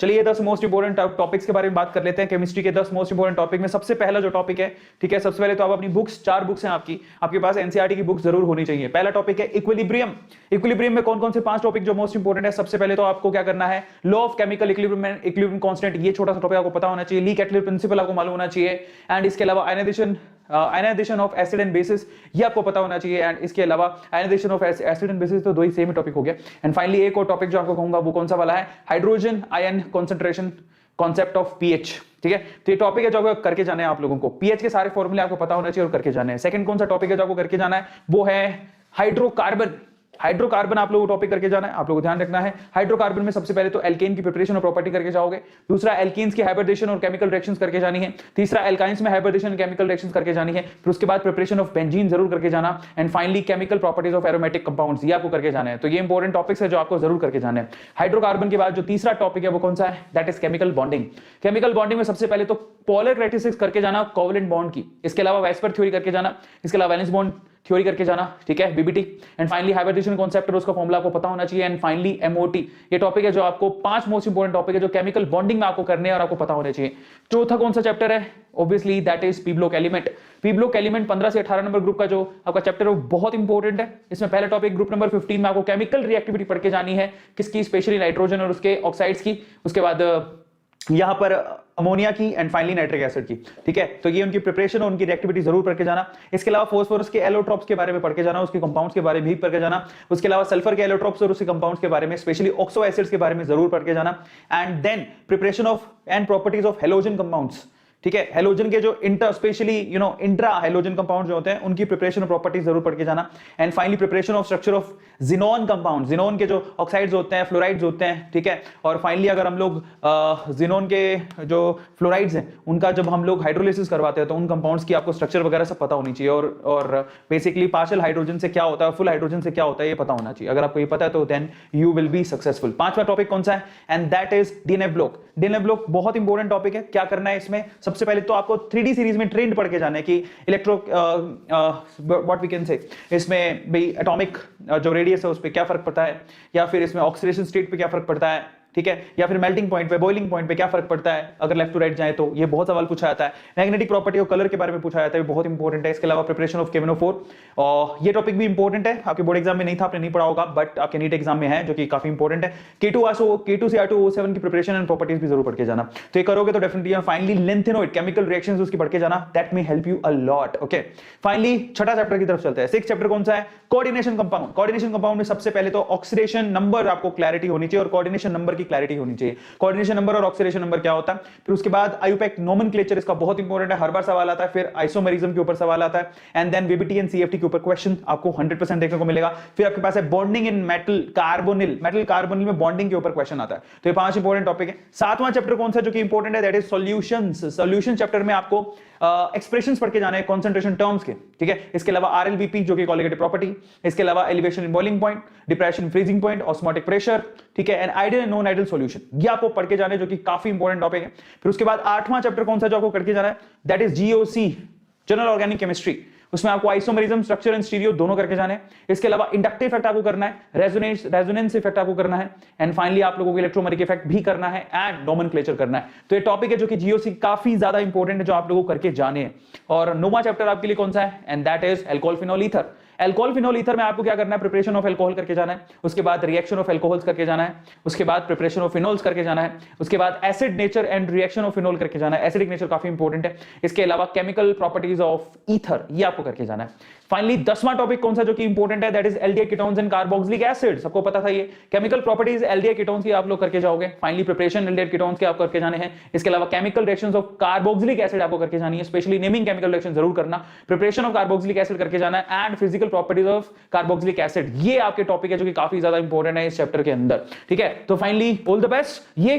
चलिए 10 most important topics के बारे में बात कर लेते हैं। केमिस्ट्री के 10 मोस्ट इंपोर्टेंट टॉपिक में सबसे पहला जो टॉपिक है, ठीक है, सबसे पहले तो आप अपनी बुक्स, 4 बुक्स हैं आपके पास एनसीईआरटी की बुक्स जरूर होनी चाहिए। पहला टॉपिक है इक्विलिब्रियम। इक्विलिब्रियम में कौन कौन से 5 टॉपिक जो मोस्ट इंपोर्टेंट है, सबसे पहले तो आपको क्या करना है, law of chemical equilibrium constant, ये छोटा सा टॉपिक आपको पता होना चाहिए। ली कैटलिस्ट प्रिंसिपल आपको मालूम होना चाहिए। एंड इसके अलावा ionization of acid and bases, ये आपको पता होना चाहिए। एंड इसके अलावा ionization of acid and bases, तो दो ही सेम टॉपिक हो गया। एंड फाइनली एक और टॉपिक जो आपको कहूंगा वो कौन सा वाला है, hydrogen ion concentration concept of pH, ठीक है। तो ये टॉपिक है जो आपको करके जाना है आप लोगों को। पीएच के सारे फॉर्मूले आपको पता होना चाहिए और करके जाने हैं। सेकंड कौन सा टॉपिक है जो आपको करके जाना है, वो है हाइड्रोकार्बन। हाइड्रोकार्बन आप लोगों को टॉपिक करके जाना है, आप लोगों को ध्यान रखना है। हाइड्रोकार्बन में सबसे पहले तो एल्केन की प्रिपरेशन और प्रॉपर्टी करके जाओगे। दूसरा एल्केन्स की हाइब्रिडेशन और केमिकल रिएक्शंस करके जानी है। तीसरा एल्काइंस में हाइब्रिडेशन और केमिकल रिएक्शंस करके जानी है। फिर उसके बाद प्रिपरेशन ऑफ बेंजीन जरूर करके जाना। And finally chemical properties of aromatic compounds, ये आपको करके जाना है। तो ये इंपॉर्टेंट टॉपिक्स है जो आपको जरूर करके जाना है। हाइड्रोकार्बन के बाद जो तीसरा टॉपिक है वो कौन सा है, that is chemical bonding. Chemical bonding में सबसे पहले तो पोलर कैरेक्टरिस्टिक्स करके जाना कोवेलेंट बॉन्ड की। इसके अलावा वेस्पर थ्योरी करके जाना। इसके अलावा वैलेंस बॉन्ड थ्योरी करके जाना, ठीक है, BBT. And finally hybridization concept और उसका फॉर्मूला आपको पता होना चाहिए। एंड फाइनली एमओटी, ये टॉपिक है जो आपको 5 मोस्ट इंपोर्टेंट टॉपिक है जो केमिकल बॉन्डिंग में आपको करने हैं और आपको पता होने चाहिए। चौथा कौन सा चैप्टर है, obviously that is P block element. P block element 15 से 18 नंबर ग्रुप का जो आपका चैप्टर है वो बहुत इंपॉर्टेंट है। इसमें पहला टॉपिक ग्रुप नंबर 15 में आपको केमिकल रिएक्टिविटी पढ़ के जानी है, किसकी, स्पेशली नाइट्रोजन और उसके ऑक्साइड्स की। उसके बाद यहां पर अमोनिया की एंड फाइनली नाइट्रिक एसिड की, ठीक है। तो ये उनकी प्रिपरेशन और उनकी रिएक्टिविटी जरूर पढ़ के जाना। इसके अलावा फास्फोरस के एलोट्रॉप्स के बारे में पढ़ के जाना, उसके कंपाउंड्स के बारे में भी पढ़ के जाना। उसके अलावा सल्फर के एलोट्रॉप्स और उसके कंपाउंड्स के बारे में, स्पेशली ऑक्सो एसिड्स के बारे में जरूर पढ़ के जाना। And then preparation of and properties of halogen compounds, ठीक है। हेलोजन के जो inter specially intra halogen compound जो होते हैं उनकी प्रिपरेशन और प्रॉपर्टीज जरूर पढ़ के जाना। And finally preparation of structure of xenon compound, xenon के जो ऑक्साइड्स होते हैं, फ्लोराइड्स होते हैं, ठीक है। और फाइनली अगर हम लोग जिनोन के जो फ्लोराइड्स हैं उनका जब हम लोग हाइड्रोलिसिस करवाते हैं तो उन कंपाउंड्स की आपको स्ट्रक्चर वगैरह सब पता होनी चाहिए। और बेसिकली पार्शियल हाइड्रोजन से क्या होता है, फुल हाइड्रोजन से क्या होता है, ये पता होना चाहिए। अगर आपको ये पता है तो then you will be successful. 5वां टॉपिक कौन सा है, and that is DNA block. DNA block बहुत इंपॉर्टेंट टॉपिक है। क्या करना है इसमें, सबसे पहले तो आपको 3D सीरीज में ट्रेंड पढ़ के जाना है कि electro what we can say, इसमें भाई एटॉमिक जो रेडियस है उस पर क्या फर्क पड़ता है, या फिर इसमें ऑक्सीडेशन स्टेट पे क्या फर्क पड़ता है, ठीक है, या फिर मेल्टिंग पॉइंट पे, बॉइलिंग पॉइंट पे क्या फर्क पड़ता है अगर लेफ्ट टू राइट जाए तो। ये बहुत सवाल पूछा जाता है। मैग्नेटिक प्रॉपर्टी और कलर के बारे में पूछा जाता है, बहुत इंपॉर्टेंट है। इसके अलावा प्रिपरेशन ऑफ केमिनोफोर, और ये टॉपिक भी इंपॉर्टेंट है। आपके बोर्ड एग्जाम में नहीं था, आपने नहीं पढ़ा होगा, बट आपके नीट एग्जाम में है, जो कि काफी इंपॉर्टेंट है। K2CR2O7 की प्रिपरेशन एंड प्रॉपर्टीज भी जरूर पढ़ के जाना। तो ये करोगे तो definitely. Finally lanthanoid chemical reactions उसकी पढ़ के जाना, that may help you a lot, okay. Finally छठा चैप्टर की तरफ चलते हैं। 6th चैप्टर कौन सा है, कोऑर्डिनेशन कंपाउंड। कोऑर्डिनेशन कंपाउंड में सबसे पहले तो ऑक्सीडेशन नंबर आपको क्लैरिटी होनी चाहिए और कोऑर्डिनेशन नंबर की क्लैरिटी होनी चाहिए। कोऑर्डिनेशन नंबर और ऑक्सीडेशन नंबर क्या होता है। फिर उसके बाद आईयूपैक नोमेनक्लेचर, इसका बहुत इंपॉर्टेंट है, हर बार सवाल आता है। फिर आइसोमेरिज्म के ऊपर सवाल आता है। And then VBT and CFT के ऊपर क्वेश्चन आपको 100% देखने को मिलेगा। फिर आपके पास है bonding in metal carbonyl, metal carbonyl में बॉन्डिंग के ऊपर क्वेश्चन आता है। तो ये 5 इंपॉर्टेंट टॉपिक है। 7वां चैप्टर कौन सा जो कि इंपॉर्टेंट है, that is solutions. Solution chapter में आपको एक्सप्रेशंस पढ़ के जाना है कंसंट्रेशन टर्म्स के, ठीक है। इसके अलावा आरएलबीपी जो कि कोलिगेटिव प्रॉपर्टी, इसके अलावा elevation in boiling point, depression freezing point, osmotic pressure, ठीक है, and ideal and non ideal solution, ये आपको पढ़ के जाने जो कि काफी इंपॉर्टेंट टॉपिक है। फिर उसके बाद 8वां चैप्टर कौन सा जो आपको करके जाना है, that is GOC, general organic chemistry. उसमें आपको आइसोमेरिज्म, स्ट्रक्चर एंड स्टीरियो दोनों करके जाने हैं। इसके अलावा इंडक्टिव इफेक्ट आपको करना है, रेजोनेंस इफेक्ट आपको करना है, एंड फाइनली आप लोगों को इलेक्ट्रोमैग्नेटिक इफेक्ट भी करना है एंड नोमेनक्लेचर करना है। तो ये टॉपिक है जो कि जीओसी काफी ज्यादा इंपॉर्टेंट है, जो आप लोगों को करके जाने हैं। और 9वां चैप्टर आपके लिए कौन सा है, and that is alcohol phenol ether. Alcohol phenol ether में आपको क्या करना है, प्रिपरेशन ऑफ अल्कोहल करके जाना है। उसके बाद रिएक्शन ऑफ अल्कोहल्स करके जाना है। उसके बाद प्रिपरेशन ऑफ फिनोल्स करके जाना है। उसके बाद acid nature and reaction of phenol करके जाना है। एसिडिक नेचर काफी इंपॉर्टेंट है। इसके अलावा केमिकल प्रॉपर्टीज ऑफ ईथर, ये आपको करके जाना है। फाइनली 10वां टॉपिक कौन सा जो कि इंपॉर्टेंट है, that is aldehyde ketones and carboxylic acid. सबको पता था ये केमिकल प्रॉपर्टीज एल्डिहाइड कीटोन्स की आप लोग करके जाओगे। फाइनली प्रिपरेशन एल्डिहाइड कीटोन्स के आप करके जाने हैं। इसके अलावा chemical reactions of carboxylic acid आपको करके जानी है, स्पेशली नेमिंग केमिकल रिएक्शन जरूर करना। प्रिपरेशन ऑफ कार्बोक्सिलिक एसिड करके जाना है and physical properties of carboxylic acid, ये आपके टॉपिक है जो कि काफी ज्यादा इंपॉर्टेंट है इस चैप्टर के अंदर, ठीक है। तो फाइनली ऑल द बेस्ट। ये